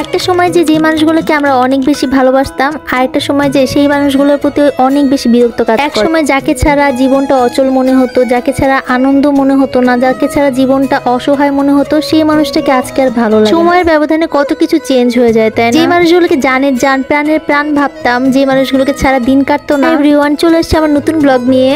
একটা সময় যে মানুষগুলোকে আমরা অনেক বেশি ভালোবাসতাম, আর একটা সময় যে সেই মানুষগুলোর প্রতি অনেক বেশি বিরক্ত কাজ করে। এক সময় যাকে ছাড়া জীবনটা অচল মনে হতো, যাকে ছাড়া আনন্দ মনে হতো না, যাকে ছাড়া জীবনটা অসহায় মনে হতো, সেই মানুষটাকে আজকে আর ভালো লাগে। সময়ের ব্যবধানে কত কিছু চেঞ্জ হয়ে যায়, তাই না? যে মানুষগুলোকে জানের জান প্রাণের প্রাণ ভাবতাম, যে মানুষগুলোকে ছাড়া দিন কাটতো না। এভরিওয়ান, চলে এসেছে আমার নতুন ব্লগ নিয়ে।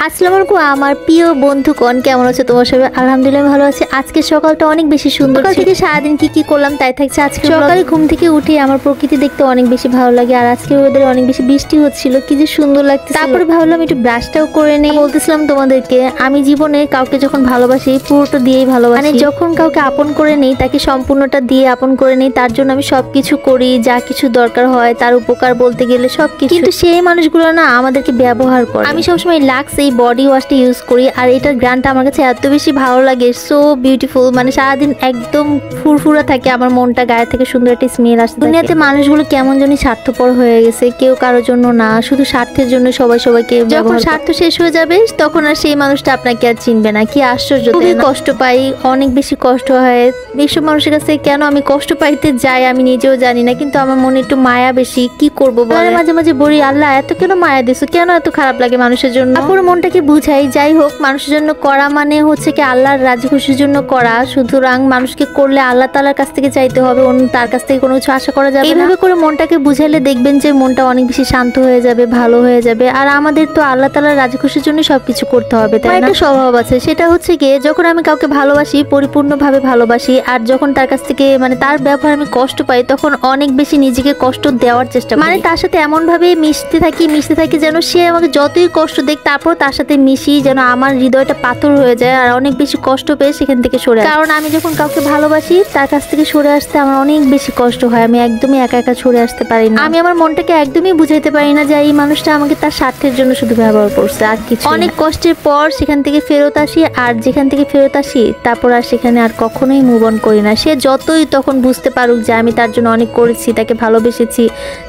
আসসালামু আলাইকুম আমার প্রিয় বন্ধুগণ, কেমন আছো তোমার সবাই? আলহামদুলিল্লাহ ভালো আছি। আজকে সকালটা অনেক বেশি সুন্দর। সকাল থেকে সারাদিন কি করলাম তাই থাকছে আজকে। সকালে ঘুম থেকে উঠে আমার প্রকৃতি দেখতে অনেক বেশি ভালো লাগে, আর আজকে ওদের অনেক বেশি বৃষ্টি হচ্ছিল, কি যে সুন্দর লাগছে। তারপরে ভাবলাম একটু ব্রাশটাও করে নেই। বলতেছিলাম তোমাদেরকে, আমি জীবনে কাউকে যখন ভালোবাসি পুরোটা দিয়েই ভালোবাসি, মানে যখন কাউকে আপন করে নেই তাকে সম্পূর্ণটা দিয়ে আপন করে নেই। তার জন্য আমি সবকিছু করি, যা কিছু দরকার হয়, তার উপকার বলতে গেলে সবকিছু। কিন্তু সেই মানুষগুলো না আমাদেরকে ব্যবহার করে। আমি সবসময় লাক্স এই বডি ওয়াশটা ইউজ করি, আর এটার গ্রানটা আমার কাছে এত বেশি ভালো লাগে, সো বিউটিফুল। মানে সারাদিন একদম ফুরফুরা থাকে আমার মনটা, গায়ে থেকে সুন্দর একটা স্মেল আসে। দুনিয়াতে মানুষগুলো কেমন জানি স্বার্থপর হয়ে গেছে, কেউ কারোর জন্য না, শুধু স্বার্থের জন্য সবাইকে। যখন স্বার্থ শেষ হয়ে যাবে তখন আর সেই মানুষটা আপনাকে আর চিনবে না। কি আশ্চর্য! খুবই কষ্ট পাই, অনেক বেশি কষ্ট হয় এইসব মানুষের কাছে। কেন আমি কষ্ট পাইতে যাই আমি নিজেও জানি না, কিন্তু আমার মনে একটু মায়া বেশি। কি করবো বলে মাঝে মাঝে বলি, আল্লাহ এত কেন মায়া দিছো, কেন এত খারাপ লাগে মানুষের জন্য। পুরো মনটাকে বুঝাই। যাই হোক, মানুষের জন্য করা মানে হচ্ছে কি আল্লাহর রাজি খুশির জন্য করা। সুতরাং মানুষকে করলে আল্লাহ তাআলার কাছ থেকে চাইতে হবে, অন্য তার কাছ থেকে কোনো কিছু আশা করা যাবে না। এইভাবে করে মনটাকে বুঝাইলে দেখবেন যে মনটা অনেক বেশি শান্ত হয়ে যাবে, ভালো হয়ে যাবে। আর আমাদের তো আল্লাহ তাআলার রাজি খুশির জন্য সবকিছু করতে হবে, তাই না? একটা স্বভাব আছে, সেটা হচ্ছে কি যখন আমি কাউকে ভালোবাসি, পরিপূর্ণভাবে ভালোবাসি, আর যখন তার কাছ থেকে মানে তার ব্যবহার আমি কষ্ট পাই, তখন অনেক বেশি নিজেকে কষ্ট দেওয়ার চেষ্টা করি। মানে তার সাথে এমন ভাবে মিশতে থাকি যেন সে আমাকে যতই কষ্ট দেখ, তারপর তার সাথে মিশি যেন আমার হৃদয়টা পাথর হয়ে যায়, আর অনেক বেশি কষ্ট পেয়ে সেখান থেকে সরে আসি। কারণ আমি যখন কাউকে ভালোবাসি তার কাছ থেকে সরে আসতে আমার অনেক বেশি কষ্ট হয়। আমি একদমই একা একা সরে আসতে পারি না। আমি আমার মনটাকে একদমই বুঝাইতে পারি না যে এই মানুষটা আমাকে তার স্বার্থের জন্য শুধু ব্যবহার করছে, আর কিছু। অনেক কষ্টের পর সেখান থেকে ফেরত আসি, আর যেখান থেকে ফেরত আসি তারপর আর সেখানে আর কখনোই মুভ অন করি না। সে যতই তখন বুঝতে পারুক যে আমি তার জন্য অনেক করেছি, তাকে ভালোবেসেছি,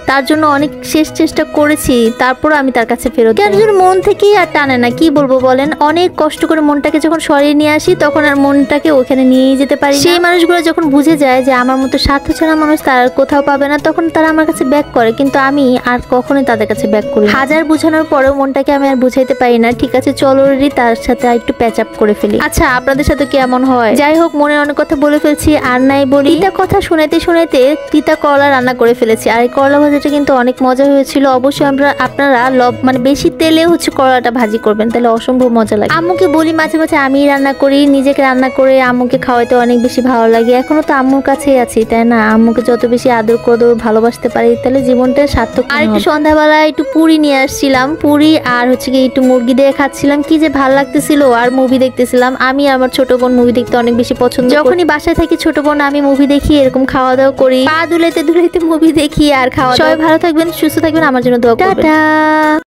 তার জন্য অনেক শেষ চেষ্টা করেছি, তারপর আমি তার কাছে ফেরত যাই। মন থেকেই আর টানে না, কি বলবো বলেন। অনেক কষ্ট করে মনটাকে যখন সরিয়ে নিয়ে আসি তখন আর মনটাকে ওখানে নিয়েই যেতে পারি। সেই মানুষগুলো যখন বুঝে যায় যে আমার মতো স্বার্থ ছাড়া মানুষ তার আর কোথাও পাবে না, তখন তারা আমার কাছে ব্যাক করে, কিন্তু আমি আর কখনোই তাদের কাছে ব্যাক করি। হাজার বুঝানোর পরেও মনটাকে আমি আর বুঝাইতে পারি না, ঠিক আছে চলো রে তার সাথে একটু প্যাচ আপ করে ফেলি। আচ্ছা, আপনাদের সাথে কেমন হয়? যাই হোক, মনে অনেক কথা বলে ফেলছি, আর নাই বলি। তিতা কথা শুনাইতে তিতা করলা রান্না করে ফেলেছি, আর এই করলা ভাজিটা কিন্তু অনেক মজা হয়েছিল। অবশ্যই আপনারা মানে বেশি তেলে হচ্ছে করলাটা ভাজি করবেন, তাহলে অসম্ভব মজা লাগে। আম্মুকে বলি মাঝে মাঝে আমি রান্না করি, নিজেকে রান্না করে আম্মুকে খাওয়াইতে অনেক বেশি ভালো লাগে। এখনো তো আম্মুর কাছেই আছি, তাই না? আম্মুকে যত বেশি আদর কদর ভালোবাসতে পারি তাহলে জীবনটা সার্থক। আর একটু সন্ধ্যাবেলা একটু পুরি নিয়ে আসছিলাম, পুরি আর হচ্ছে কি একটু মুরগি দিয়ে খাচ্ছিলাম, কি যে ভালো লাগতেছিল। আর মুভি দেখতেছিলাম। আমি আমার ছোট বোন মুভি দেখতে অনেক বেশি পছন্দ। যখনই বাসায় থাকি ছোট বোন আমি মুভি দেখি, এরকম খাওয়া দাওয়া করি, পা দুলাইতে মুভি দেখি আর খাওয়া। সবাই ভালো থাকবেন, সুস্থ থাকবেন, আমার জন্য দোয়া করবেন। টাটা।